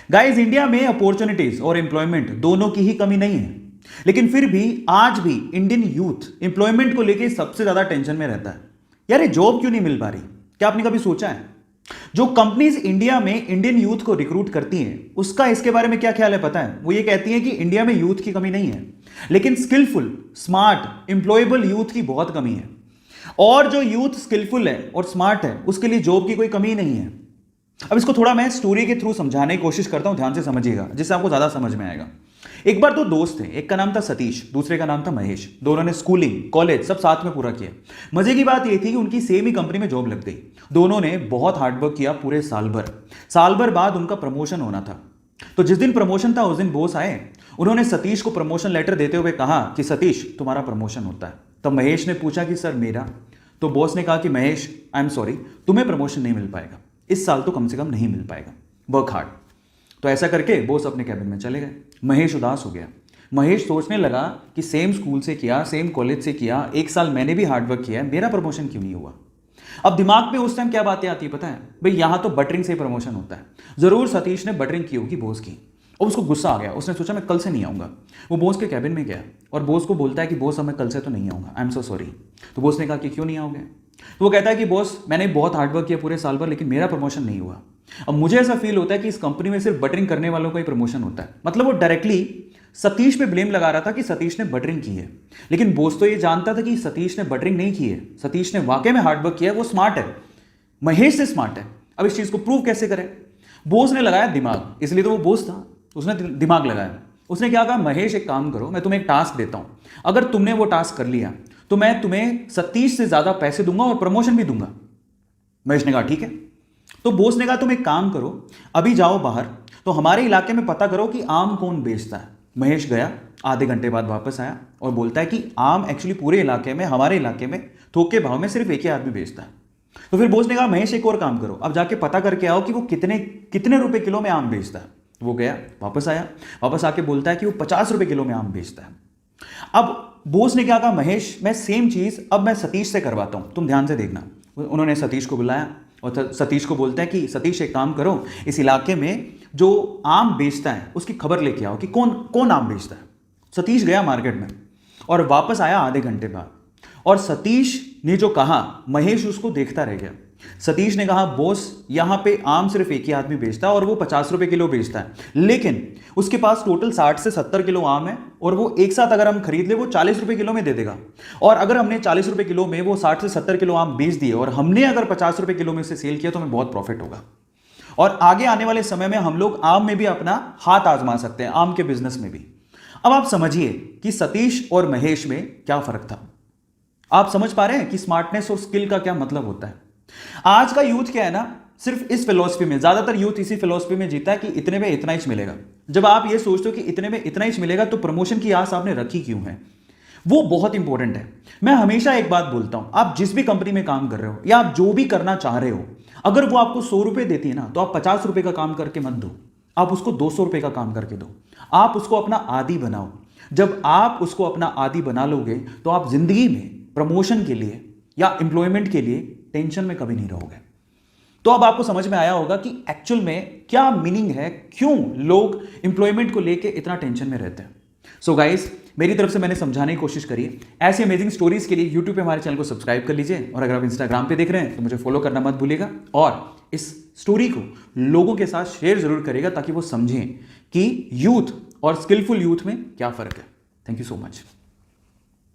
Guys, India में opportunities और employment दोनों की ही कमी नहीं है, लेकिन फिर भी आज भी इंडियन यूथ एम्प्लॉयमेंट को लेकर सबसे ज्यादा टेंशन में रहता है। यार, ये जॉब क्यों नहीं मिल पा रही? क्या आपने कभी सोचा है? जो कंपनीज इंडिया में इंडियन यूथ को रिक्रूट करती हैं, उसका इसके बारे में क्या ख्याल है पता है? वो ये कहती हैं कि इंडिया में यूथ की कमी नहीं है, लेकिन स्किलफुल, स्मार्ट, एम्प्लॉयबल यूथ की बहुत कमी है। और जो यूथ स्किलफुल है और स्मार्ट है, उसके लिए जॉब की कोई कमी नहीं है। अब इसको थोड़ा मैं स्टोरी के थ्रू समझाने की कोशिश करता हूं, ध्यान से समझिएगा, जिससे आपको ज्यादा समझ में आएगा। एक बार दो दोस्त थे, एक का नाम था सतीश, दूसरे का नाम था महेश। दोनों ने स्कूलिंग, कॉलेज सब साथ में पूरा किया। मजे की बात यह थी कि उनकी सेम ही कंपनी में जॉब लग गई। दोनों ने बहुत हार्डवर्क किया पूरे साल भर। साल भर बाद उनका प्रमोशन होना था। तो जिस दिन प्रमोशन था उस दिन बॉस आए। उन्होंने सतीश को प्रमोशन लेटर देते हुए कहा कि सतीश, तुम्हारा प्रमोशन होता है। तब महेश ने पूछा कि सर मेरा? तो बॉस ने कहा कि महेश, आई एम सॉरी, तुम्हें प्रमोशन नहीं मिल पाएगा, इस साल तो कम से कम नहीं मिल पाएगा, वर्क हार्ड। तो ऐसा करके बॉस अपने कैबिन में चले गए। महेश उदास हो गया। महेश सोचने लगा कि सेम स्कूल से किया, सेम कॉलेज से किया, एक साल मैंने भी हार्डवर्क किया है, मेरा प्रमोशन क्यों नहीं हुआ? अब दिमाग में उस टाइम क्या बातें आती है पता है? भाई, यहां तो बटरिंग से प्रमोशन होता है। जरूर सतीश ने बटरिंग की होगी बॉस की, और उसको गुस्सा आ गया। उसने सोचा मैं कल से नहीं आऊंगा। वो बॉस के कैबिन में गया और बॉस को बोलता है कि बॉस, अब मैं कल से तो नहीं आऊंगा, आई एम सो सॉरी। तो बॉस ने कहा कि क्यों नहीं आओगे? तो वो कहता है कि बॉस, मैंने बहुत हार्डवर्क किया पूरे साल भर, लेकिन मेरा प्रमोशन नहीं हुआ। अब मुझे ऐसा फील होता है कि इस कंपनी में सिर्फ बटरिंग करने वालों का ही प्रमोशन होता है। मतलब वो डायरेक्टली सतीश पे ब्लेम लगा रहा था कि सतीश ने बटरिंग की है, लेकिन बॉस तो ये जानता था कि सतीश ने बटरिंग नहीं की है। सतीश ने वाकई में हार्डवर्क किया है, वो स्मार्ट है, महेश से स्मार्ट है। अब इस चीज को प्रूव कैसे करें? बॉस ने लगाया दिमाग, इसलिए तो वो बॉस था, उसने दिमाग लगाया। उसने क्या कहा, महेश एक काम करो, मैं तुम्हें एक टास्क देता हूं, अगर तुमने वो टास्क कर लिया तो मैं तुम्हें सतीश से ज्यादा पैसे दूंगा और प्रमोशन भी दूंगा। महेश ने कहा ठीक है। तो बॉस ने कहा तुम एक काम करो, अभी जाओ बाहर, तो हमारे इलाके में पता करो कि आम कौन बेचता है। महेश गया, आधे घंटे बाद वापस आया और बोलता है कि आम एक्चुअली पूरे इलाके में, हमारे इलाके में थोक के भाव में सिर्फ एक ही आदमी बेचता है। तो फिर बॉस ने कहा महेश एक और काम करो, अब जाके पता करके आओ कि वो कितने कितने रुपए किलो में आम बेचता है। वो गया, वापस आया, वापस आके बोलता है कि वो 50 रुपए किलो में आम बेचता है। अब बॉस ने क्या कहा, महेश मैं सेम चीज अब मैं सतीश से करवाता हूं, तुम ध्यान से देखना। उन्होंने सतीश को बुलाया और सतीश को बोलता है कि सतीश एक काम करो, इस इलाके में जो आम बेचता है उसकी खबर लेके आओ कि कौन कौन आम बेचता है। सतीश गया मार्केट में और वापस आया आधे घंटे बाद, और सतीश ने जो कहा महेश उसको देखता रह गया। सतीश ने कहा बॉस, यहां पे आम सिर्फ एक ही आदमी बेचता है और वो 50 रुपए किलो बेचता है, लेकिन उसके पास टोटल 60 से 70 किलो आम है और वो एक साथ अगर हम खरीद ले वो 40 रुपए किलो में दे देगा। और अगर हमने 40 रुपए किलो में वो 60 से 70 किलो आम बेच दिए और हमने अगर 50 रुपए किलो में से सेल किया तो हमें बहुत प्रॉफिट होगा। और आगे आने वाले समय में हम लोग आम में भी अपना हाथ आजमा सकते हैं, आम के बिजनेस में भी। अब आप समझिए कि सतीश और महेश में क्या फर्क था। आप समझ पा रहे हैं कि स्मार्टनेस और स्किल का क्या मतलब होता है। आज का यूथ क्या है ना, सिर्फ इस फिलॉसफी में, ज्यादातर यूथ इसी फिलॉसफी में जीता है कि इतने में इतना ही मिलेगा। जब आप ये सोचते हो कि इतने में इतना ही मिलेगा तो प्रमोशन की आस आपने रखी क्यों है? वो बहुत इंपॉर्टेंट है। मैं हमेशा एक बात बोलता हूं, आप जिस भी कंपनी में काम कर रहे हो या आप जो भी करना चाह रहे हो, अगर वो आपको 100 रुपए देती है ना, तो आप 50 रुपए का काम करके मत दो, आप उसको 200 रुपए का काम करके दो। आप उसको अपना आदी बनाओ। जब आप उसको अपना आदी बना लोगे तो आप जिंदगी में प्रमोशन के लिए या एम्प्लॉयमेंट के लिए टेंशन में कभी नहीं रहोगे। तो अब आपको समझ में आया होगा कि एक्चुअल में क्या मीनिंग है, क्यों लोग एम्प्लॉयमेंट को लेके इतना टेंशन में रहते हैं। सो गाइस, मेरी तरफ से मैंने समझाने की कोशिश करी है। ऐसी अमेजिंग स्टोरीज के लिए यूट्यूब पे हमारे चैनल को सब्सक्राइब कर लीजिए, और अगर आप इंस्टाग्राम पे देख रहे हैं तो मुझे फॉलो करना मत भूलिएगा, और इस स्टोरी को लोगों के साथ शेयर जरूर करिएगा ताकि वो समझें कि यूथ और स्किलफुल यूथ में क्या फर्क है। Thank you so much.